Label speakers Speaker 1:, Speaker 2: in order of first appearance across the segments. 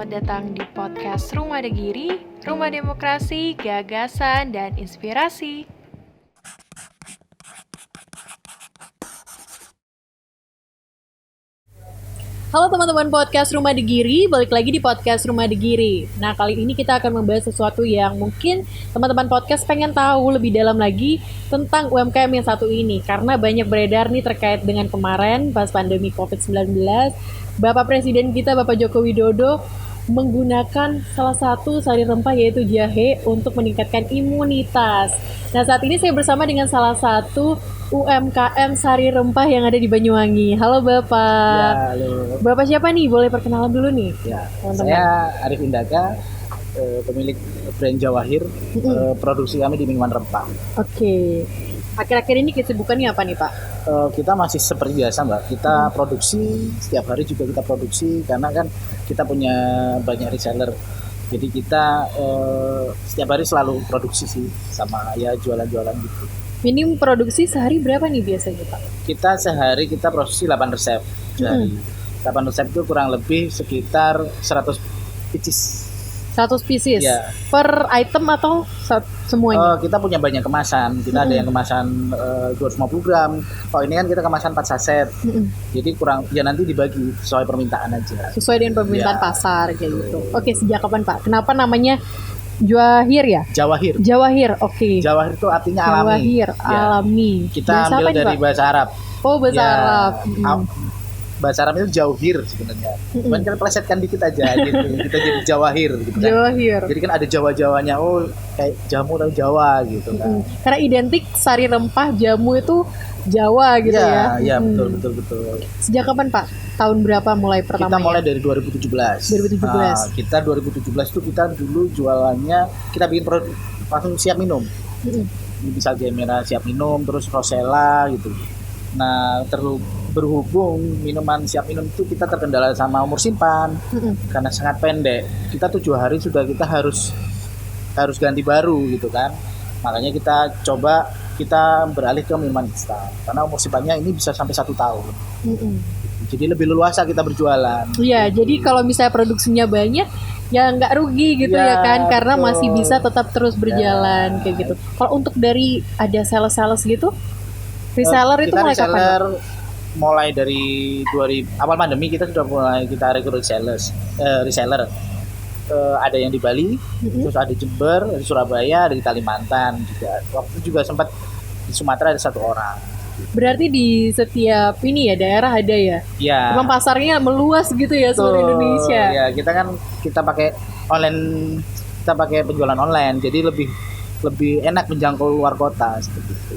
Speaker 1: selamat datang di podcast Rumah Degiri, Rumah Demokrasi, Gagasan, dan Inspirasi. Halo teman-teman podcast Rumah Degiri, balik lagi di podcast Rumah Degiri. Nah, kali ini kita akan membahas sesuatu yang mungkin teman-teman podcast pengen tahu lebih dalam lagi tentang UMKM yang satu ini. Karena banyak beredar nih terkait dengan kemarin pas pandemi COVID-19, Bapak Presiden kita, Bapak Joko Widodo, menggunakan salah satu sari rempah yaitu jahe untuk meningkatkan imunitas. Nah, saat ini saya bersama dengan salah satu UMKM sari rempah yang ada di Banyuwangi. Halo Bapak.
Speaker 2: Ya, halo.
Speaker 1: Bapak siapa nih? Boleh perkenalan dulu nih.
Speaker 2: Ya,
Speaker 1: teman-teman.
Speaker 2: saya Arif Indaka, pemilik brand Jawahir. Produksi kami di minuman rempah.
Speaker 1: Oke. Akhir-akhir ini kesibukannya apa nih Pak?
Speaker 2: Kita masih seperti biasa Mbak. Kita produksi setiap hari juga kita produksi karena kan kita punya banyak reseller. Jadi kita setiap hari selalu produksi sih sama ya jualan-jualan gitu.
Speaker 1: Minim produksi sehari berapa nih biasanya Pak?
Speaker 2: Kita sehari kita produksi 8 resep sehari. 8 resep itu kurang lebih sekitar 100 pieces.
Speaker 1: 100 pieces
Speaker 2: Ya.
Speaker 1: per item atau semuanya?
Speaker 2: Kita punya banyak kemasan. Kita ada yang kemasan 250 gram. Kalau ini kan kita kemasan 4 saset. Jadi kurang ya nanti dibagi sesuai permintaan aja.
Speaker 1: Sesuai dengan permintaan
Speaker 2: Ya.
Speaker 1: pasar kayak gitu. Oke, sejak kapan Pak? Kenapa namanya Jawahir ya?
Speaker 2: Jawahir.
Speaker 1: Jawahir, oke.
Speaker 2: Jawahir itu artinya alami.
Speaker 1: Jawahir,
Speaker 2: Ya.
Speaker 1: alami.
Speaker 2: Kita
Speaker 1: Bahasa
Speaker 2: ambil
Speaker 1: apa nih,
Speaker 2: dari
Speaker 1: Pak?
Speaker 2: bahasa Arab.
Speaker 1: Oh, bahasa
Speaker 2: Ya,
Speaker 1: Arab.
Speaker 2: Bahasa Arab itu jauhir sebenarnya. Cuman kita plesetkan dikit aja gitu. Kita jadi jawahir gitu kan.
Speaker 1: Jawahir.
Speaker 2: Jadi kan ada Jawa-Jawanya, oh kayak jamu atau Jawa gitu kan.
Speaker 1: Karena identik sari rempah jamu itu Jawa gitu ya.
Speaker 2: Iya, betul.
Speaker 1: Sejak kapan Pak? Tahun berapa mulai pertama?
Speaker 2: Kita mulai dari 2017.
Speaker 1: 2017.
Speaker 2: Kita 2017 itu kita dulu jualannya kita bikin produk langsung siap minum. Bisa jahe merah siap minum, terus Rosella gitu. Nah, berhubung minuman siap minum itu kita terkendala sama umur simpan karena sangat pendek. Kita 7 hari sudah kita harus ganti baru gitu kan. Makanya kita beralih ke minuman instan karena umur simpannya ini bisa sampai 1 tahun. Jadi lebih leluasa kita berjualan.
Speaker 1: Iya, jadi kalau misalnya produksinya banyak ya nggak rugi gitu ya kan, karena
Speaker 2: betul.
Speaker 1: masih bisa tetap terus berjalan kayak gitu. Kalau untuk dari ada sales gitu, reseller itu
Speaker 2: kita
Speaker 1: mulai kapan?
Speaker 2: reseller mulai dari awal pandemi kita sudah mulai kita rekrut reseller. Ada yang di Bali, terus ada di Jember, di Surabaya, ada di Kalimantan juga. Waktu itu juga sempat di Sumatera ada 1 orang.
Speaker 1: Berarti di setiap ini ya daerah ada ya?
Speaker 2: Ya.
Speaker 1: Memang pasarnya meluas gitu ya seluruh Indonesia.
Speaker 2: Ya, kita pakai online, kita pakai penjualan online, jadi lebih enak menjangkau luar kota seperti itu.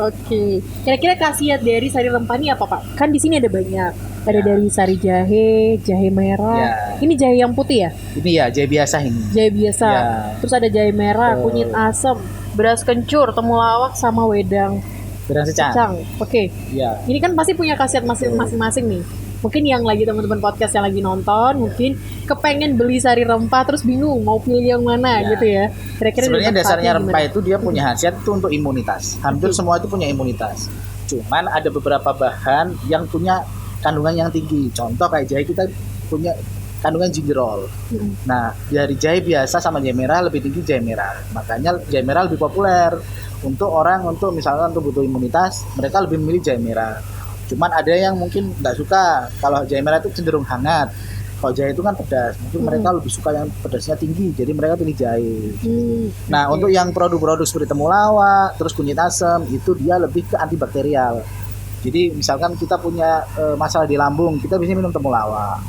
Speaker 1: Oke. Kira-kira khasiat dari sari rempah ini apa Pak? Kan di sini ada banyak. Ada dari sari jahe, jahe merah.
Speaker 2: Ya.
Speaker 1: Ini jahe yang putih ya?
Speaker 2: Ini ya jahe biasa ini.
Speaker 1: Jahe biasa.
Speaker 2: Ya.
Speaker 1: Terus ada jahe merah, kunyit asam, beras kencur, temulawak sama wedang
Speaker 2: Berang secang.
Speaker 1: kacang. Oke.
Speaker 2: Ya.
Speaker 1: Ini kan pasti punya khasiat masing-masing nih. Mungkin yang lagi teman-teman podcast yang lagi nonton mungkin kepengen beli sari rempah terus bingung mau pilih yang mana gitu ya. Kira-kira
Speaker 2: Sebenarnya dasarnya
Speaker 1: gimana?
Speaker 2: rempah itu dia punya khasiat itu untuk imunitas. Hampir semua itu punya imunitas. Cuman ada beberapa bahan yang punya kandungan yang tinggi. Contoh kayak jahe kita punya kandungan gingerol. Nah, dari jahe biasa sama jahe merah lebih tinggi jahe merah. Makanya jahe merah lebih populer untuk misalkan untuk butuh imunitas, mereka lebih memilih jahe merah. Cuman ada yang mungkin nggak suka kalau jahe merah itu cenderung hangat. Kalau jahe itu kan pedas, mungkin mereka lebih suka yang pedasnya tinggi, jadi mereka pilih jahe. Nah, untuk yang produk-produk seperti temulawak, terus kunyit asam, itu dia lebih ke antibakterial. Jadi misalkan kita punya masalah di lambung, kita bisa minum temulawak.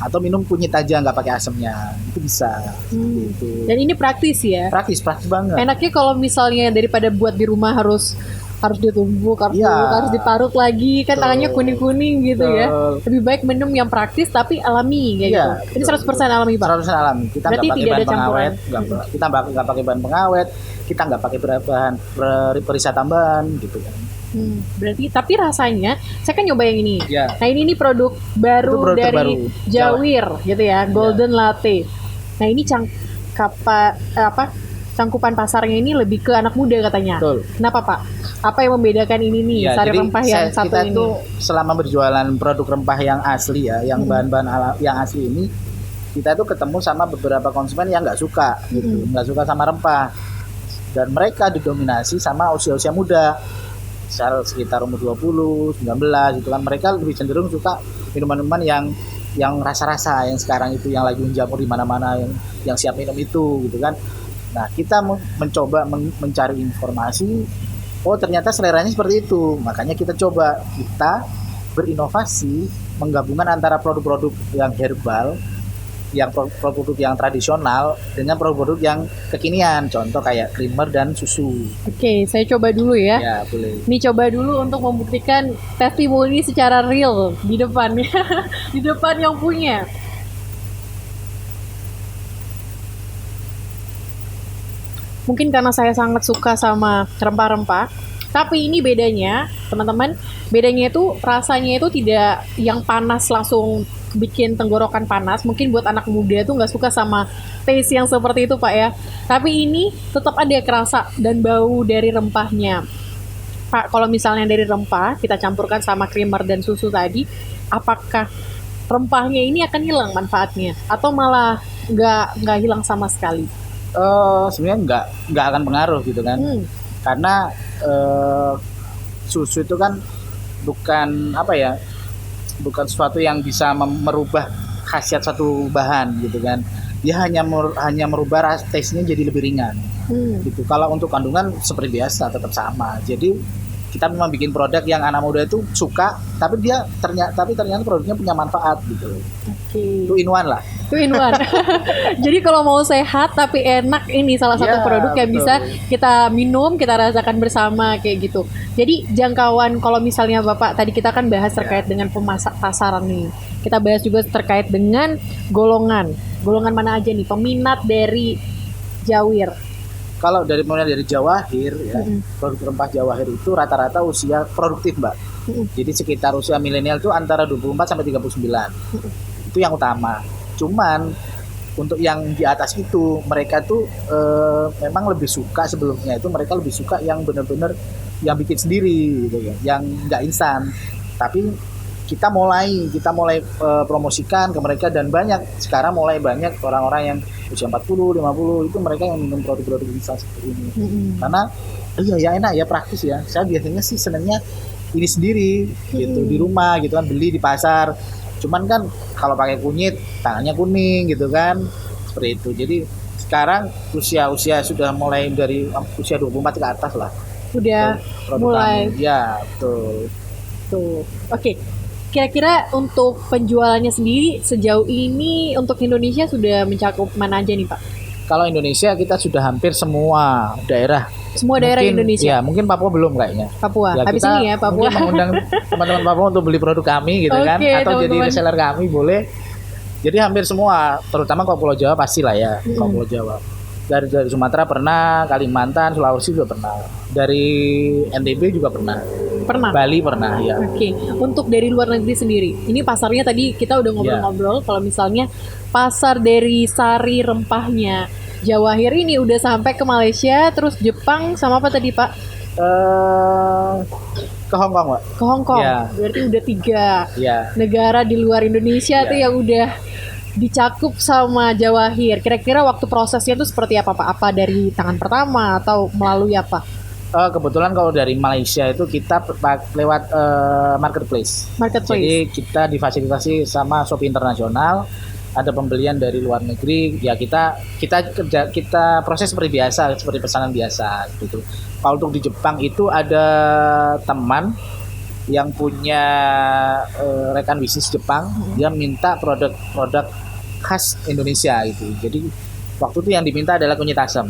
Speaker 2: Atau minum kunyit aja nggak pakai asamnya, itu bisa. Gitu.
Speaker 1: Dan ini praktis ya?
Speaker 2: Praktis banget.
Speaker 1: Enaknya kalau misalnya daripada buat di rumah harus ditumbuk, harus diparut lagi kan tangannya kuning-kuning gitu ya. Lebih baik minum yang praktis tapi alami kayak gitu. Ini 100% alami Pak.
Speaker 2: 100% alami. Kita nggak pakai bahan pengawet, kita nggak pakai bahan pengawet, kita nggak pakai bahan perisai tambahan gitu kan.
Speaker 1: Berarti tapi rasanya saya kan nyoba yang ini.
Speaker 2: Ya.
Speaker 1: Nah ini produk baru
Speaker 2: produk
Speaker 1: dari
Speaker 2: terbaru.
Speaker 1: Jawahir gitu ya, Golden Latte. Nah ini cangkupan pasarnya ini lebih ke anak muda katanya.
Speaker 2: Betul.
Speaker 1: Kenapa Pak? Apa yang membedakan ini nih sari rempah yang satu
Speaker 2: kita
Speaker 1: ini?
Speaker 2: itu selama berjualan produk rempah yang asli ya, yang bahan-bahan yang asli ini, kita tuh ketemu sama beberapa konsumen yang nggak suka gitu, nggak suka sama rempah, dan mereka didominasi sama usia-usia muda, sekitar umur 20, 19 gitu kan. Mereka lebih cenderung suka minuman-minuman yang rasa-rasa, yang sekarang itu yang lagi menjamur di mana-mana, yang siap minum itu gitu kan. Nah, kita mencoba mencari informasi, oh ternyata seleranya seperti itu. Makanya kita berinovasi menggabungkan antara produk-produk yang herbal, yang produk yang tradisional dengan produk-produk yang kekinian, contoh kayak creamer dan susu.
Speaker 1: Oke, saya coba dulu ya.
Speaker 2: Ya, boleh.
Speaker 1: Ini coba dulu untuk membuktikan testimoni secara real di depan ya. Di depan yang punya. Mungkin karena saya sangat suka sama rempah-rempah, tapi ini bedanya, teman-teman, bedanya itu rasanya itu tidak yang panas langsung bikin tenggorokan panas. Mungkin buat anak muda tuh nggak suka sama taste yang seperti itu, Pak ya. Tapi ini tetap ada kerasa dan bau dari rempahnya. Pak, kalau misalnya dari rempah kita campurkan sama creamer dan susu tadi, apakah rempahnya ini akan hilang manfaatnya atau malah nggak hilang sama sekali?
Speaker 2: Sebenarnya nggak akan pengaruh gitu kan, karena susu itu kan bukan bukan sesuatu yang bisa merubah khasiat satu bahan gitu kan. Dia hanya merubah taste-nya jadi lebih ringan gitu. Kalau untuk kandungan seperti biasa tetap sama. Jadi kita memang bikin produk yang anak muda itu suka, tapi ternyata produknya punya manfaat gitu. Itu in one lah.
Speaker 1: Itu in one. Jadi kalau mau sehat tapi enak, ini salah satu produk yang bisa kita minum, kita rasakan bersama kayak gitu. Jadi jangkauan, kalau misalnya Bapak tadi kita kan bahas terkait dengan pasaran nih. Kita bahas juga terkait dengan golongan. Golongan mana aja nih peminat dari Jawahir?
Speaker 2: Kalau dari peminat dari Jawahir ya, produk rempah Jawahir itu rata-rata usia produktif, Mbak. Jadi sekitar usia milenial itu antara 24 sampai 39. Itu yang utama. Cuman untuk yang di atas itu mereka tuh memang lebih suka, sebelumnya itu mereka lebih suka yang benar-benar yang bikin sendiri gitu ya, yang nggak instan. Tapi kita mulai promosikan ke mereka, dan sekarang mulai banyak orang-orang yang usia 40, 50 itu mereka yang minum produk-produk instan seperti ini. Karena ya enak ya, praktis ya. Saya biasanya sih senangnya ini sendiri gitu di rumah gitu kan, beli di pasar. Cuman kan kalau pakai kunyit tangannya kuning gitu kan, seperti itu. Jadi sekarang usia sudah mulai dari usia 24 ke atas lah.
Speaker 1: Udah mulai.
Speaker 2: Ya, betul.
Speaker 1: Tuh. Oke. Kira-kira untuk penjualannya sendiri sejauh ini untuk Indonesia sudah mencakup mana aja nih, Pak?
Speaker 2: Kalau Indonesia kita sudah hampir semua daerah.
Speaker 1: Semua daerah Indonesia?
Speaker 2: Ya, mungkin Papua belum kayaknya.
Speaker 1: Papua,
Speaker 2: ya,
Speaker 1: habis ini ya Papua.
Speaker 2: Mungkin mengundang teman-teman Papua untuk beli produk kami gitu kan, atau jadi reseller kami boleh. Jadi hampir semua, terutama kalau Pulau Jawa pastilah ya, kalau Pulau Jawa. Dari Sumatera pernah, Kalimantan, Sulawesi juga pernah. Dari NTB juga pernah. Bali pernah ya.
Speaker 1: Oke. Untuk dari luar negeri sendiri, ini pasarnya tadi kita udah ngobrol-ngobrol. Kalau misalnya pasar dari sari rempahnya Jawahir ini udah sampai ke Malaysia, terus Jepang, sama apa tadi Pak?
Speaker 2: Ke Hong Kong, Pak.
Speaker 1: Ke Hong Kong. Ya. Berarti udah 3 negara di luar Indonesia tuh yang udah dicakup sama Jawahir. Kira-kira waktu prosesnya tuh seperti apa, Pak? Apa dari tangan pertama atau melalui apa?
Speaker 2: Kebetulan kalau dari Malaysia itu kita lewat marketplace. Jadi kita difasilitasi sama Shopee Internasional. Ada pembelian dari luar negeri, ya kita proses seperti biasa, seperti pesanan biasa gitu. Kalau untuk di Jepang itu ada teman yang punya rekan bisnis Jepang, dia minta produk khas Indonesia gitu. Jadi waktu itu yang diminta adalah kunyit asam.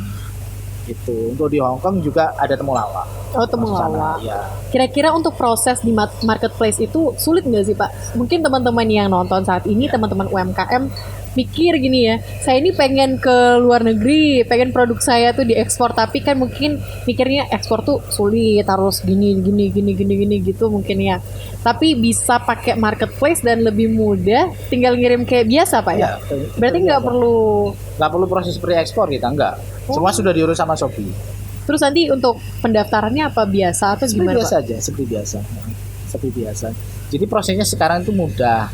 Speaker 2: Gitu. Untuk di Hong Kong juga ada temulawak.
Speaker 1: Oh, temulawak.
Speaker 2: Ya.
Speaker 1: Kira-kira untuk proses di marketplace itu sulit nggak sih, Pak? Mungkin teman-teman yang nonton saat ini, teman-teman UMKM mikir gini ya, saya ini pengen ke luar negeri, pengen produk saya tuh diekspor, tapi kan mungkin mikirnya ekspor tuh sulit, harus gini gitu mungkin ya. Tapi bisa pakai marketplace dan lebih mudah, tinggal ngirim kayak biasa, Pak ya? Berarti nggak perlu
Speaker 2: proses pre-ekspor kita, enggak. Semua sudah diurus sama Shopee.
Speaker 1: Terus nanti untuk pendaftarannya apa biasa atau gimana,
Speaker 2: Pak? Seperti biasa. Jadi prosesnya sekarang itu mudah.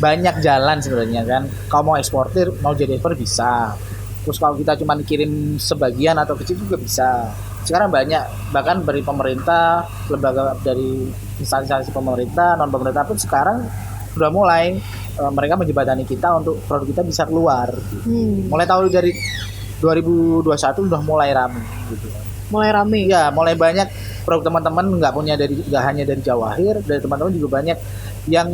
Speaker 2: banyak jalan sebenarnya kan. Kalau mau eksportir, mau jadi ekspor bisa. Terus kalau kita cuma kirim sebagian atau kecil juga bisa. Sekarang banyak, bahkan dari pemerintah, lembaga dari instansi pemerintah, non pemerintah pun sekarang sudah mulai mereka menjembatani kita untuk produk kita bisa keluar. Mulai tahun dari 2021 sudah mulai ramai gitu.
Speaker 1: Mulai rame.
Speaker 2: Ya, mulai banyak produk teman-teman nggak hanya dari Jawahir, dari teman-teman juga banyak yang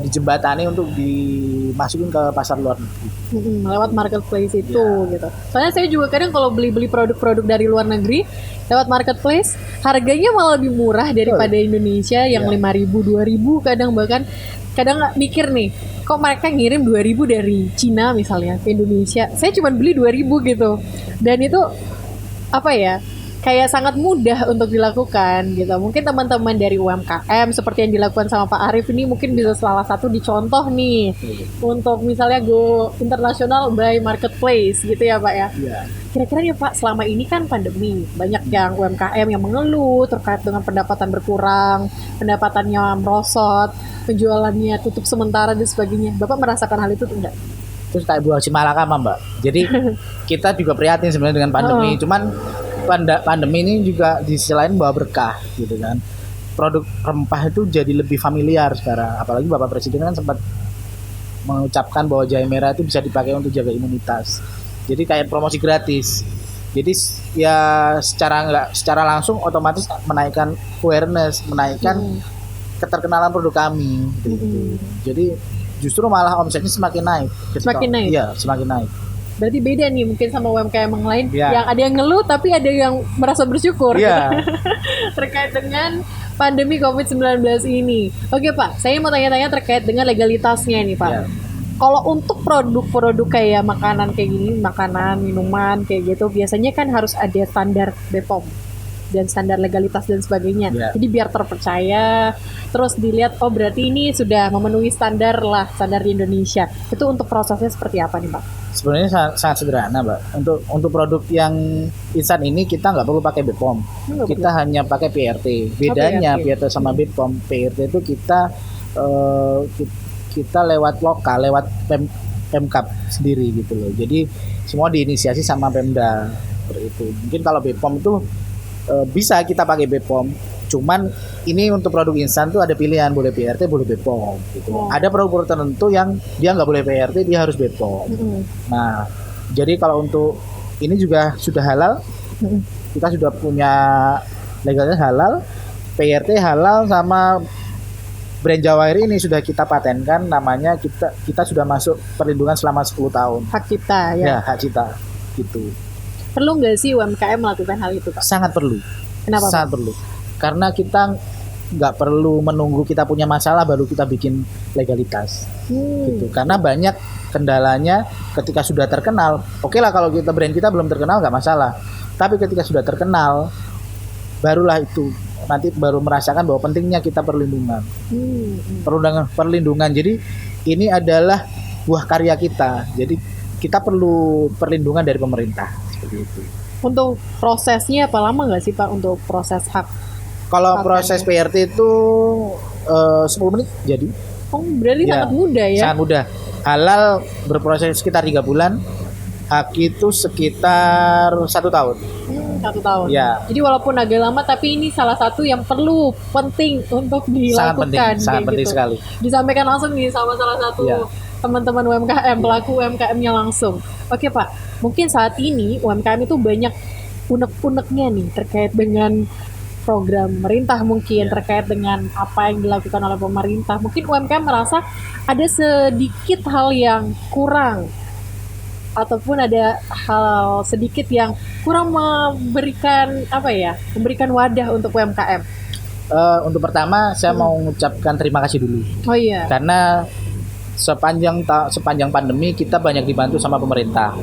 Speaker 2: dijembatani untuk dimasukin ke pasar luar negeri.
Speaker 1: Lewat marketplace itu gitu. Soalnya saya juga kadang kalau beli produk-produk dari luar negeri lewat marketplace, harganya malah lebih murah daripada Indonesia yang 5.000, 2.000 kadang mikir nih, kok mereka ngirim 2.000 dari Cina misalnya ke Indonesia. Saya cuma beli 2.000 gitu. Dan itu apa ya? Kayak sangat mudah untuk dilakukan gitu. Mungkin teman-teman dari UMKM seperti yang dilakukan sama Pak Arif ini mungkin bisa salah satu dicontoh nih untuk misalnya go internasional by marketplace gitu ya Pak ya. Kira-kira nih Pak, selama ini kan pandemi, banyak yang UMKM yang mengeluh terkait dengan pendapatan berkurang, pendapatannya merosot, penjualannya tutup sementara dan sebagainya. Bapak merasakan hal itu enggak?
Speaker 2: Terus kayak buah Cimalakama Mbak. Jadi kita juga prihatin sebenarnya dengan pandemi. Cuman pandemi ini juga di sisi lain bawa berkah gitu kan. Produk rempah itu jadi lebih familiar sekarang. Apalagi Bapak Presiden kan sempat mengucapkan bahwa jahe merah itu bisa dipakai untuk jaga imunitas. Jadi kayak promosi gratis. Jadi ya secara langsung otomatis menaikkan awareness, menaikkan keterkenalan produk kami gitu. Jadi justru malah omsetnya semakin naik.
Speaker 1: Semakin naik?
Speaker 2: Iya, semakin naik.
Speaker 1: Berarti beda nih mungkin sama UMKM yang lain yang ada yang ngeluh tapi ada yang merasa bersyukur terkait dengan pandemi COVID-19 ini. Oke Pak, saya mau tanya-tanya terkait dengan legalitasnya nih Pak. Kalau untuk produk-produk kayak makanan kayak gini, makanan, minuman kayak gitu, biasanya kan harus ada standar BPOM dan standar legalitas dan sebagainya. Jadi biar terpercaya, terus dilihat oh berarti ini sudah memenuhi standar di Indonesia. Itu untuk prosesnya seperti apa nih Pak?
Speaker 2: Sebenarnya sangat sederhana Mbak. Untuk produk yang instan ini kita nggak perlu pakai BPOM. Kita hanya pakai PRT. Bedanya PRT sama BPOM, PRT itu kita lewat lokal, lewat Pemkab sendiri gitu loh. Jadi semua diinisiasi sama Pemda seperti itu. Mungkin kalau BPOM itu bisa kita pakai BPOM, cuman ini untuk produk instan tuh ada pilihan, boleh PRT, boleh BPOM gitu. Ada produk tertentu yang dia nggak boleh PRT, dia harus BPOM. Nah, jadi kalau untuk ini juga sudah halal, kita sudah punya legalnya halal, PRT halal, sama brand Jawahir ini sudah kita patenkan, namanya kita sudah masuk perlindungan selama 10 tahun.
Speaker 1: Hak cipta ya.
Speaker 2: Ya, hak cipta gitu.
Speaker 1: Perlu nggak sih UMKM melakukan hal itu Pak?
Speaker 2: Sangat perlu.
Speaker 1: Kenapa
Speaker 2: Sangat
Speaker 1: Pak?
Speaker 2: perlu. Karena kita nggak perlu menunggu kita punya masalah baru kita bikin legalitas. Gitu. Karena banyak kendalanya ketika sudah terkenal. Oke lah kalau brand kita belum terkenal nggak masalah. Tapi ketika sudah terkenal, barulah itu nanti baru merasakan bahwa pentingnya kita perlindungan. Perlindungan. Jadi ini adalah buah karya kita. Jadi kita perlu perlindungan dari pemerintah seperti itu.
Speaker 1: Untuk prosesnya apa lama nggak sih Pak untuk proses hak?
Speaker 2: Kalau proses PRT itu 10 menit jadi.
Speaker 1: Oh berarti sangat mudah ya?
Speaker 2: Sangat mudah. Halal berproses sekitar 3 bulan. Hak itu sekitar 1 tahun.
Speaker 1: 1 tahun.
Speaker 2: Ya.
Speaker 1: Jadi walaupun agak lama tapi ini salah satu yang penting untuk dilakukan.
Speaker 2: Sangat penting
Speaker 1: gitu.
Speaker 2: sekali.
Speaker 1: Disampaikan langsung nih sama salah satu teman-teman UMKM, pelaku UMKM-nya langsung. Oke Pak, mungkin saat ini UMKM itu banyak unek-uneknya nih terkait dengan program pemerintah mungkin, terkait dengan apa yang dilakukan oleh pemerintah. Mungkin UMKM merasa ada sedikit hal yang kurang ataupun ada hal sedikit yang kurang memberikan wadah untuk UMKM.
Speaker 2: Untuk pertama saya mau mengucapkan terima kasih dulu.
Speaker 1: Oh iya.
Speaker 2: Karena sepanjang pandemi kita banyak dibantu sama pemerintah,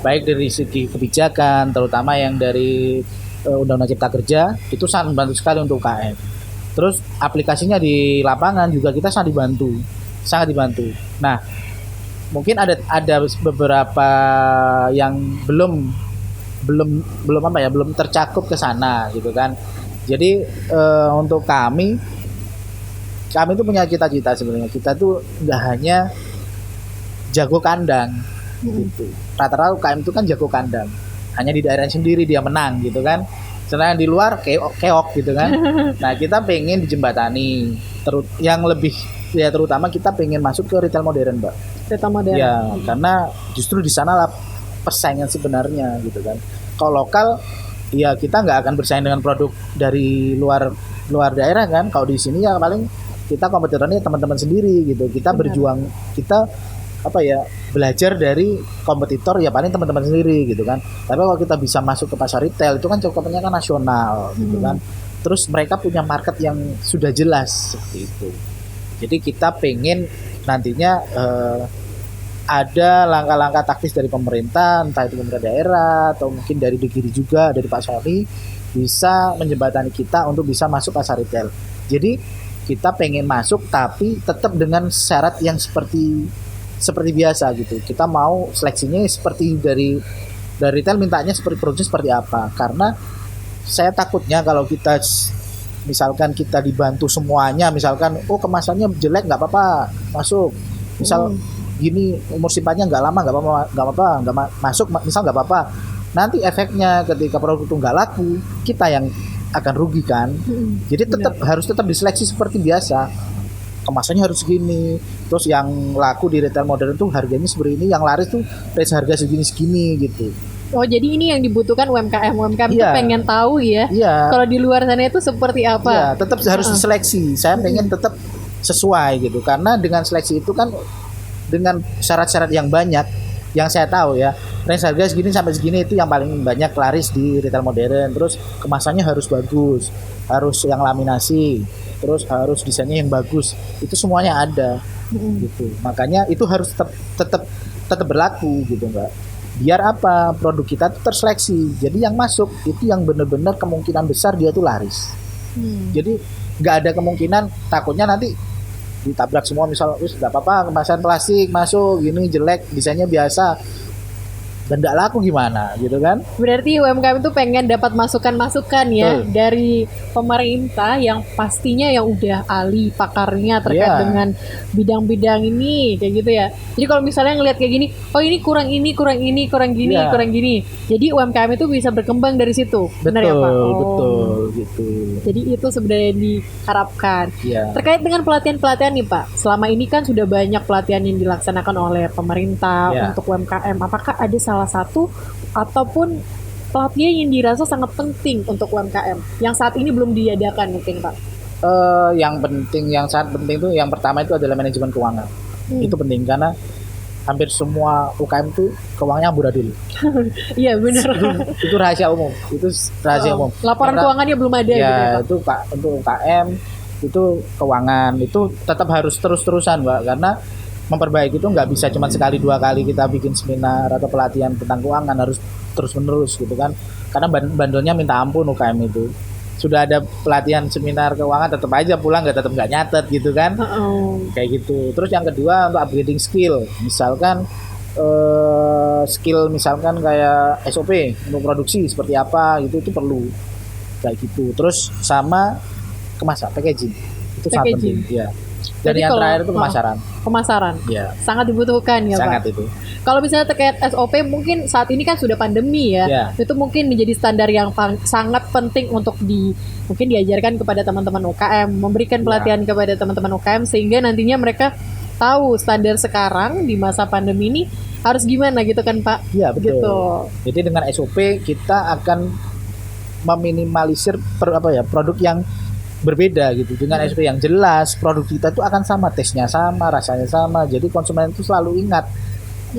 Speaker 2: baik dari segi kebijakan, terutama yang dari Undang-Undang Cipta Kerja itu sangat membantu sekali untuk UKM. Terus aplikasinya di lapangan juga kita sangat dibantu. Nah, mungkin ada beberapa yang belum tercakup ke sana gitu kan. Jadi untuk kami kami tuh punya cita-cita sebenarnya. Kita tuh nggak hanya jago kandang gitu. Rata-rata UKM itu kan jago kandang. Hanya di daerah sendiri dia menang gitu kan. Sedangkan di luar keok gitu kan. Nah, kita pengen dijembatani. Yang lebih ya terutama kita pengen masuk ke retail modern, Mbak.
Speaker 1: Retail modern.
Speaker 2: Ya, karena justru di sana lah persaingan sebenarnya gitu kan. Kalau lokal ya kita nggak akan bersaing dengan produk dari luar daerah kan. Kalau di sini ya paling kita kompetitornya teman-teman sendiri gitu. Kita berjuang, kita belajar dari kompetitor ya paling teman-teman sendiri gitu kan. Tapi kalau kita bisa masuk ke pasar retail itu kan cakupannya kan nasional gitu kan. Terus mereka punya market yang sudah jelas seperti itu. Jadi kita pengen nantinya ada langkah-langkah taktis dari pemerintah, entah itu pemerintah daerah atau mungkin dari Degiri juga, dari Pak Sony, bisa menjembatani kita untuk bisa masuk pasar retail. Jadi kita pengen masuk tapi tetap dengan syarat yang seperti biasa gitu. Kita mau seleksinya seperti dari retail mintanya seperti produksi seperti apa. Karena saya takutnya kalau kita misalkan kita dibantu semuanya, misalkan kemasannya jelek nggak apa-apa masuk. Misal gini umur simpannya nggak lama nggak apa-apa nggak masuk misal nggak apa-apa. Nanti efeknya ketika produk itu nggak laku kita yang akan rugi kan. Jadi harus tetap diseleksi seperti biasa. Kemasannya harus segini. Terus yang laku di retail modern tuh harganya seperti ini, yang laris tuh harga segini gitu.
Speaker 1: Oh, jadi ini yang dibutuhkan UMKM itu pengen tahu ya. Kalau di luar sana itu seperti apa?
Speaker 2: Iya, tetap harus diseleksi. Saya pengen tetap sesuai gitu. Karena dengan seleksi itu kan dengan syarat-syarat yang banyak yang saya tahu ya, range harga segini sampai segini itu yang paling banyak laris di retail modern. Terus kemasannya harus bagus, harus yang laminasi, terus harus desainnya yang bagus. Itu semuanya ada gitu. Makanya itu harus tetap berlaku gitu, Mbak. Biar apa? Produk kita itu terseleksi. Jadi yang masuk itu yang benar-benar kemungkinan besar dia tuh laris. Jadi nggak ada kemungkinan takutnya nanti ditabrak semua, misal nggak apa-apa kemasan plastik masuk gini jelek desainnya biasa dan nggak laku gimana gitu kan.
Speaker 1: Berarti UMKM itu pengen dapat masukan-masukan ya dari pemerintah yang pastinya yang udah ahli pakarnya terkait dengan bidang-bidang ini kayak gitu ya. Jadi kalau misalnya ngelihat kayak gini, oh ini kurang gini. Jadi UMKM itu bisa berkembang dari situ. Benar ya Pak?
Speaker 2: Betul gitu.
Speaker 1: Jadi itu sebenarnya diharapkan. Terkait dengan pelatihan-pelatihan nih Pak, selama ini kan sudah banyak pelatihan yang dilaksanakan oleh pemerintah untuk UMKM. Apakah ada salah satu ataupun pelatihan yang dirasa sangat penting untuk UMKM yang saat ini belum diadakan mungkin Pak?
Speaker 2: Yang sangat penting itu yang pertama itu adalah manajemen keuangan. Itu penting karena hampir semua UKM itu keuangannya amburadul.
Speaker 1: Iya benar.
Speaker 2: Itu rahasia umum. Umum.
Speaker 1: Laporan keuangannya belum ada gitu ya, Pak?
Speaker 2: Itu Pak untuk UKM itu keuangan itu tetap harus terus-terusan, Mbak, karena memperbaiki itu nggak bisa cuma sekali dua kali kita bikin seminar atau pelatihan tentang keuangan, harus terus-menerus gitu kan. Karena bandelnya minta ampun UKM itu. Sudah ada pelatihan seminar keuangan tetap aja pulang tetap nggak nyatet gitu kan. Kayak gitu. Terus yang kedua untuk upgrading skill. Misalkan skill misalkan kayak SOP untuk produksi seperti apa gitu itu perlu. Kayak gitu. Terus sama kemasan packaging. Itu sangat penting ya. Dan yang terakhir itu
Speaker 1: pemasaran. Ya. Sangat dibutuhkan ya
Speaker 2: sangat
Speaker 1: Pak.
Speaker 2: Itu.
Speaker 1: Kalau misalnya terkait SOP mungkin saat ini kan sudah pandemi ya. Itu mungkin menjadi standar yang sangat penting untuk mungkin diajarkan kepada teman-teman UKM, memberikan pelatihan kepada teman-teman UKM sehingga nantinya mereka tahu standar sekarang di masa pandemi ini harus gimana gitu kan Pak.
Speaker 2: Iya betul.
Speaker 1: Gitu.
Speaker 2: Jadi dengan SOP kita akan meminimalisir produk yang berbeda gitu. Dengan SOP yang jelas, produk kita itu akan sama, tesnya sama, rasanya sama. Jadi konsumen itu selalu ingat,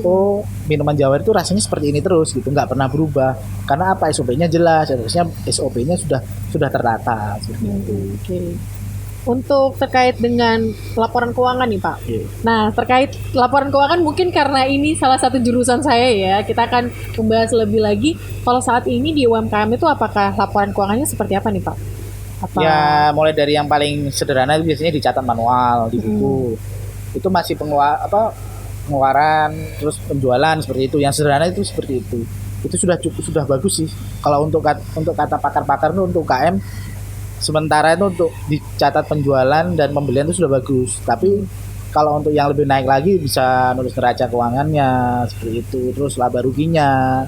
Speaker 2: oh minuman Jawa itu rasanya seperti ini terus gitu, nggak pernah berubah. Karena apa? SOP-nya jelas, harusnya SOP-nya sudah tertata seperti itu.
Speaker 1: Untuk terkait dengan laporan keuangan nih Pak. Nah terkait laporan keuangan mungkin karena ini salah satu jurusan saya ya, kita akan membahas lebih lagi. Kalau saat ini di UMKM itu apakah laporan keuangannya seperti apa nih Pak?
Speaker 2: Ya mulai dari yang paling sederhana itu biasanya dicatat manual di buku. Itu masih pengeluaran terus penjualan seperti itu. Yang sederhana itu seperti itu. Itu sudah bagus sih. Kalau untuk kata pakar-pakar itu untuk UKM Sementara itu untuk dicatat penjualan dan pembelian itu sudah bagus. Tapi kalau untuk yang lebih naik lagi bisa nulis neraca keuangannya seperti itu, terus laba ruginya,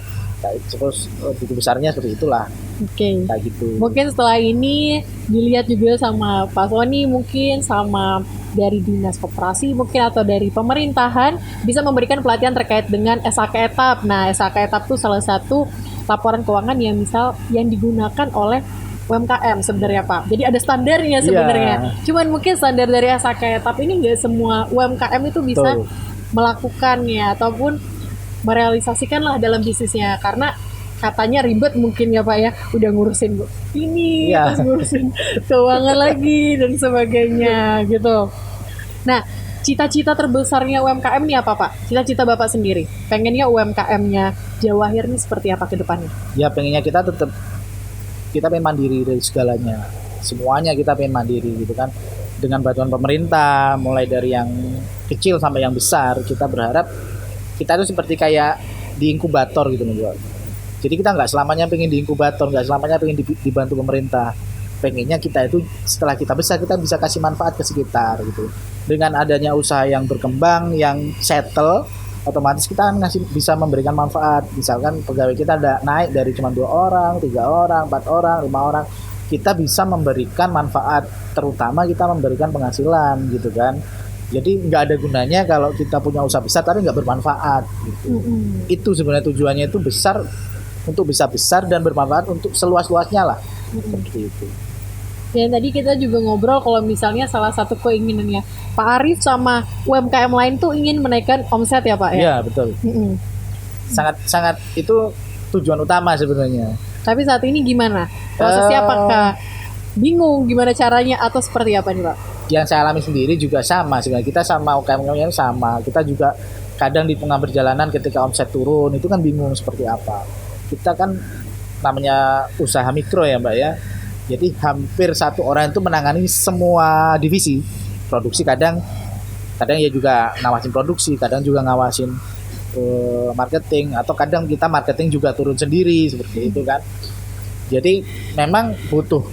Speaker 2: terus buku besarnya seperti itulah.
Speaker 1: Oke.
Speaker 2: Kayak gitu.
Speaker 1: Mungkin setelah ini dilihat juga sama Pak Sony, mungkin sama dari dinas koperasi mungkin atau dari pemerintahan bisa memberikan pelatihan terkait dengan SHK etap. Nah, SHK etap itu salah satu laporan keuangan yang digunakan oleh UMKM sebenarnya Pak. Jadi ada standarnya sebenarnya. Cuman mungkin standar dari SHK etap ini nggak semua UMKM itu bisa melakukannya ataupun merealisasikan lah dalam bisnisnya, karena katanya ribet mungkin ya Pak ya, udah ngurusin ini terus ngurusin keuangan lagi dan sebagainya gitu. Nah, cita-cita terbesarnya UMKM ini apa Pak? Cita-cita Bapak sendiri, pengennya UMKM-nya Jawahir ini seperti apa ke depannya?
Speaker 2: Ya pengennya kita pengen mandiri dari segalanya, semuanya kita pengen mandiri gitu kan, dengan bantuan pemerintah mulai dari yang kecil sampai yang besar. Kita berharap kita itu seperti kayak di inkubator gitu menjual. Jadi kita nggak selamanya pengen di inkubator, nggak selamanya pengen dibantu pemerintah. Pengennya kita itu setelah kita besar kita bisa kasih manfaat ke sekitar gitu. Dengan adanya usaha yang berkembang, yang settle, otomatis kita bisa memberikan manfaat. Misalkan pegawai kita ada naik dari cuma 2 orang, 3 orang, 4 orang, 5 orang, kita bisa memberikan manfaat. Terutama kita memberikan penghasilan gitu kan. Jadi nggak ada gunanya kalau kita punya usaha besar tapi nggak bermanfaat gitu. Itu sebenarnya tujuannya itu besar, untuk bisa besar dan bermanfaat untuk seluas-luasnya lah. Seperti itu.
Speaker 1: Dan tadi kita juga ngobrol kalau misalnya salah satu keinginannya Pak Arif sama UMKM lain tuh ingin menaikkan omset ya Pak ya?
Speaker 2: Iya betul. Sangat itu tujuan utama sebenarnya.
Speaker 1: Tapi saat ini gimana? Prosesnya apakah bingung gimana caranya atau seperti apa nih Pak?
Speaker 2: Yang saya alami sendiri juga sama sebenarnya. Kita sama UMKM yang sama. Kita juga kadang di tengah perjalanan ketika omset turun itu kan bingung seperti apa. Kita kan namanya usaha mikro ya Mbak ya. Jadi hampir satu orang itu menangani semua divisi. Produksi kadang ya juga ngawasin produksi, kadang juga ngawasin marketing, atau kadang kita marketing juga turun sendiri seperti itu kan. Jadi memang butuh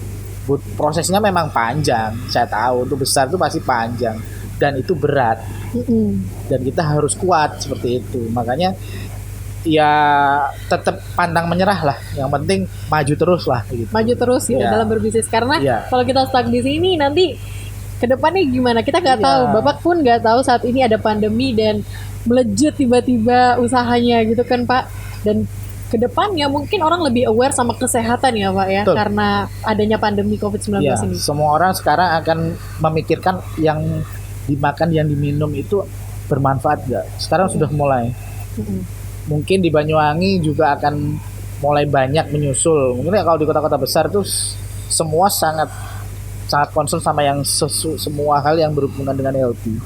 Speaker 2: prosesnya memang panjang. Saya tahu untuk besar itu pasti panjang dan itu berat. Dan kita harus kuat seperti itu. Makanya ya tetap pantang menyerah lah. Yang penting maju terus lah gitu.
Speaker 1: Maju terus ya dalam berbisnis, karena kalau kita stuck di sini nanti kedepannya gimana kita nggak tahu. Bapak pun nggak tahu saat ini ada pandemi dan melejit tiba-tiba usahanya gitu kan Pak. Dan kedepannya mungkin orang lebih aware sama kesehatan ya Pak ya. Betul. Karena adanya pandemi COVID-19 ini. Semua
Speaker 2: orang sekarang akan memikirkan yang dimakan, yang diminum itu bermanfaat nggak. Sekarang sudah mulai. Mungkin di Banyuwangi juga akan mulai banyak menyusul. Mungkin ya kalau di kota-kota besar tuh semua sangat concern sama yang semua hal yang berhubungan dengan healthy.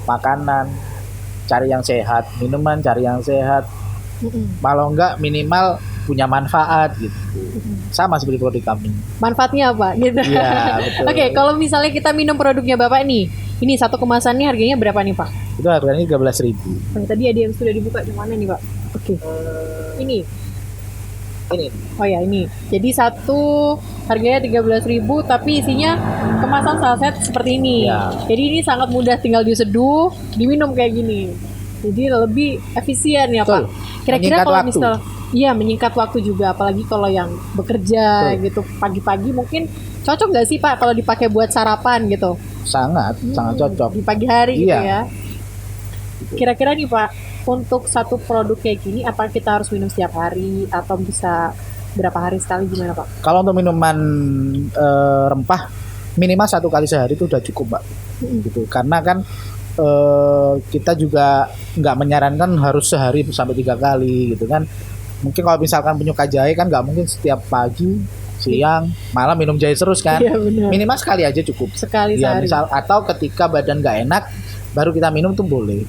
Speaker 2: Makanan, cari yang sehat, minuman cari yang sehat. Kalau enggak minimal punya manfaat gitu. Sama seperti produk kami.
Speaker 1: Manfaatnya apa gitu.
Speaker 2: Iya, betul.
Speaker 1: Oke, kalau misalnya kita minum produknya Bapak nih, ini satu kemasannya harganya berapa nih Pak?
Speaker 2: Itu harganya 13.000.
Speaker 1: Tadi ada yang sudah dibuka di mana nih Pak? Oke. Ini. Oh ya ini. Jadi satu harganya 13.000 tapi isinya kemasan saset seperti ini. Ya. Jadi ini sangat mudah, tinggal diseduh, diminum kayak gini. Jadi lebih efisien ya Pak. Kira-kira kalau misal menyingkat waktu juga, apalagi kalau yang bekerja gitu pagi-pagi mungkin cocok nggak sih Pak kalau dipakai buat sarapan gitu?
Speaker 2: Sangat cocok.
Speaker 1: Di pagi hari gitu ya. Kira-kira nih Pak, untuk satu produk kayak gini apa kita harus minum setiap hari atau bisa berapa hari sekali, gimana Pak? Kalau untuk minuman rempah minimal 1 kali sehari itu udah cukup Pak. Gitu. Karena kan kita juga nggak menyarankan harus sehari sampai 3 kali gitu kan. Mungkin kalau misalkan penyuka jahe kan nggak mungkin setiap pagi, siang, malam minum jahe terus kan. Iya, minimal sekali aja cukup. Sekali sehari. Atau ketika badan nggak enak baru kita minum tuh boleh.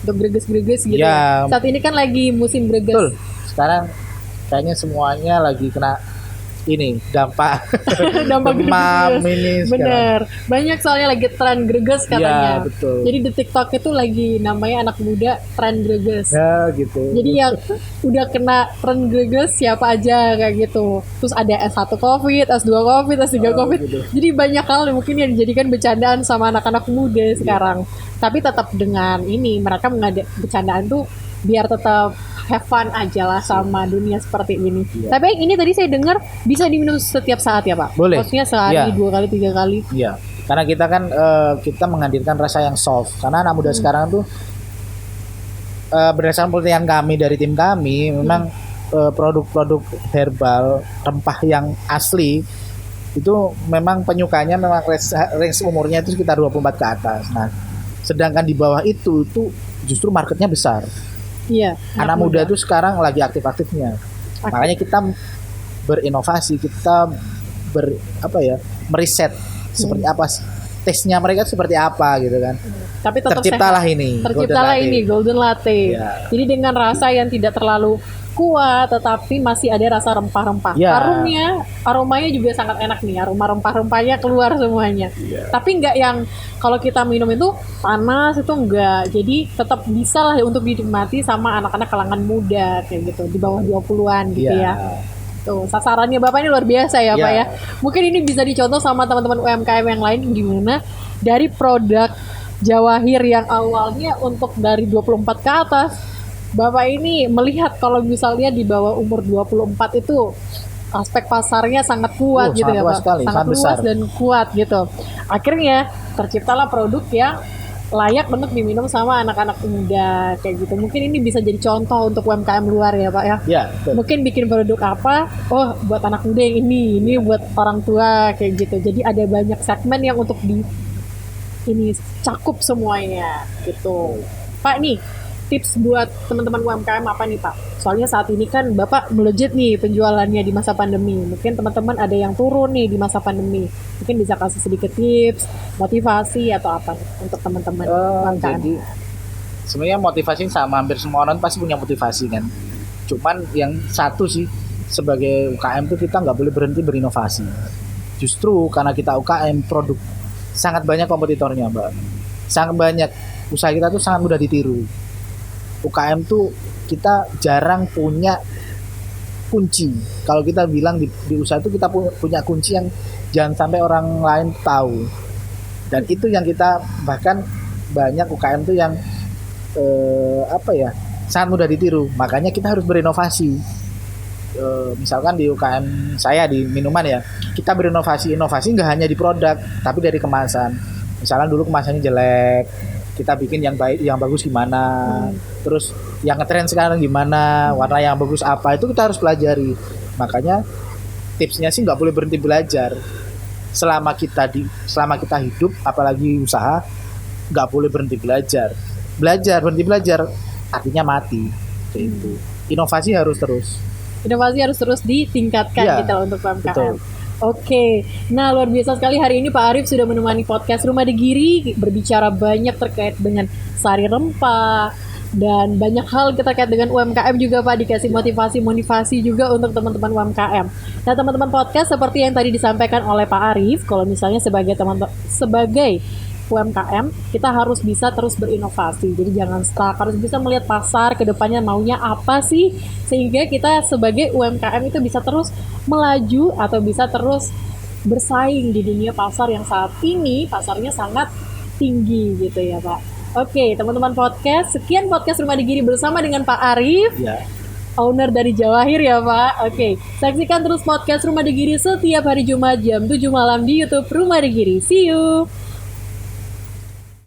Speaker 1: Untuk greges-greges gitu ya. Saat ini kan lagi musim greges. Betul. Sekarang kayaknya semuanya lagi kena
Speaker 2: ini dampak
Speaker 1: Dampak
Speaker 2: demam
Speaker 1: greges.
Speaker 2: ini sekarang.
Speaker 1: Bener. Banyak soalnya lagi tren greges katanya.
Speaker 2: Iya, betul.
Speaker 1: Jadi di TikTok itu lagi namanya anak muda tren greges.
Speaker 2: Ya gitu.
Speaker 1: Jadi yang udah kena tren greges siapa aja kayak gitu. Terus ada S1 COVID, S2 COVID, S3 COVID.
Speaker 2: Gitu.
Speaker 1: Jadi banyak hal yang mungkin yang dijadikan bercandaan sama anak-anak muda sekarang. Tapi tetap dengan ini mereka bercandaan tuh biar tetap have fun aja lah sama dunia seperti ini.
Speaker 2: Iya.
Speaker 1: Tapi yang ini tadi saya dengar bisa diminum setiap saat ya Pak?
Speaker 2: Boleh.
Speaker 1: Maksudnya sehari,
Speaker 2: Iya.
Speaker 1: 2 kali, 3 kali.
Speaker 2: Iya, karena kita kan kita menghadirkan rasa yang soft. Karena anak muda sekarang tuh berdasarkan penelitian kami dari tim kami, memang produk-produk herbal rempah yang asli itu memang penyukanya memang range umurnya itu sekitar 24 ke atas. Nah, sedangkan di bawah itu justru marketnya besar.
Speaker 1: Iya.
Speaker 2: Anak muda tuh sekarang lagi aktif-aktifnya. Makanya kita berinovasi, kita meriset seperti apa sih taste-nya mereka seperti apa gitu kan.
Speaker 1: Tapi tetap
Speaker 2: Terciptalah
Speaker 1: sehat.
Speaker 2: ini
Speaker 1: Terciptalah
Speaker 2: Golden
Speaker 1: ini
Speaker 2: Latte.
Speaker 1: Golden Latte.
Speaker 2: Iya.
Speaker 1: Jadi dengan rasa yang tidak terlalu kuat tetapi masih ada rasa rempah-rempah.
Speaker 2: Iya.
Speaker 1: Aromanya juga sangat enak nih. Aroma rempah-rempahnya keluar semuanya.
Speaker 2: Iya.
Speaker 1: Tapi enggak yang kalau kita minum itu panas itu enggak. Jadi tetap bisa lah untuk dinikmati sama anak-anak kalangan muda kayak gitu di bawah 20-an gitu
Speaker 2: Iya.
Speaker 1: ya. Tuh, sasarannya Bapak ini luar biasa ya,
Speaker 2: Iya.
Speaker 1: Pak ya. Mungkin ini bisa dicontoh sama teman-teman UMKM yang lain gimana dari produk Jawahir yang awalnya untuk dari 24 ke atas. Bapak ini melihat kalau misalnya di bawah umur 24 itu aspek pasarnya sangat kuat gitu
Speaker 2: sangat
Speaker 1: ya,
Speaker 2: luas
Speaker 1: Pak.
Speaker 2: sekali,
Speaker 1: Sangat
Speaker 2: sangat
Speaker 1: luas
Speaker 2: besar.
Speaker 1: dan kuat gitu. Akhirnya terciptalah produk yang layak untuk diminum sama anak-anak muda kayak gitu. Mungkin ini bisa jadi contoh untuk UMKM luar ya, Pak ya.
Speaker 2: Ya, betul.
Speaker 1: Mungkin bikin produk apa, oh buat anak muda yang ini buat orang tua kayak gitu. Jadi ada banyak segmen yang untuk ini cakup semuanya gitu. Pak nih, tips buat teman-teman UMKM apa nih Pak? Soalnya saat ini kan Bapak melejit nih penjualannya di masa pandemi. Mungkin teman-teman ada yang turun nih di masa pandemi. Mungkin bisa kasih sedikit tips, motivasi atau apa nih untuk teman-teman UMKM.
Speaker 2: Jadi sebenarnya motivasi sama, hampir semua orang pasti punya motivasi kan. Cuman yang satu sih, sebagai UKM tuh kita nggak boleh berhenti berinovasi. Justru karena kita UKM, produk sangat banyak kompetitornya, Mbak. Sangat banyak. Usaha kita tuh sangat mudah ditiru. UKM tuh kita jarang punya kunci. Kalau kita bilang di usaha itu kita punya kunci yang jangan sampai orang lain tahu. Dan itu yang kita bahkan banyak UKM tuh yang sangat mudah ditiru. Makanya kita harus berinovasi. Misalkan di UKM saya di minuman ya, kita berinovasi nggak hanya di produk tapi dari kemasan. Misalkan dulu kemasannya jelek, kita bikin yang baik, yang bagus gimana, terus yang ngetren sekarang gimana, warna yang bagus apa, itu kita harus pelajari. Makanya tipsnya sih nggak boleh berhenti belajar. Selama kita hidup, apalagi usaha, nggak boleh berhenti belajar. Berhenti belajar artinya mati. Kayak itu. Inovasi harus terus.
Speaker 1: Inovasi harus terus ditingkatkan
Speaker 2: Iya,
Speaker 1: gitu loh untuk UMKM.
Speaker 2: betul.
Speaker 1: Oke, nah luar biasa sekali hari ini Pak Arif sudah menemani podcast Rumah Degiri berbicara banyak terkait dengan sari rempah dan banyak hal terkait dengan UMKM juga Pak, dikasih motivasi juga untuk teman-teman UMKM. Nah teman-teman podcast seperti yang tadi disampaikan oleh Pak Arif, kalau misalnya sebagai UMKM kita harus bisa terus berinovasi, jadi jangan stuck, harus bisa melihat pasar ke depannya maunya apa sih, sehingga kita sebagai UMKM itu bisa terus melaju atau bisa terus bersaing di dunia pasar yang saat ini pasarnya sangat tinggi gitu ya Pak. Oke teman-teman podcast, sekian podcast Rumah Degiri bersama dengan Pak Arif, owner dari Jawahir ya Pak. Oke, saksikan terus podcast Rumah Degiri setiap hari Jumat jam 7 malam di YouTube Rumah Degiri. See you.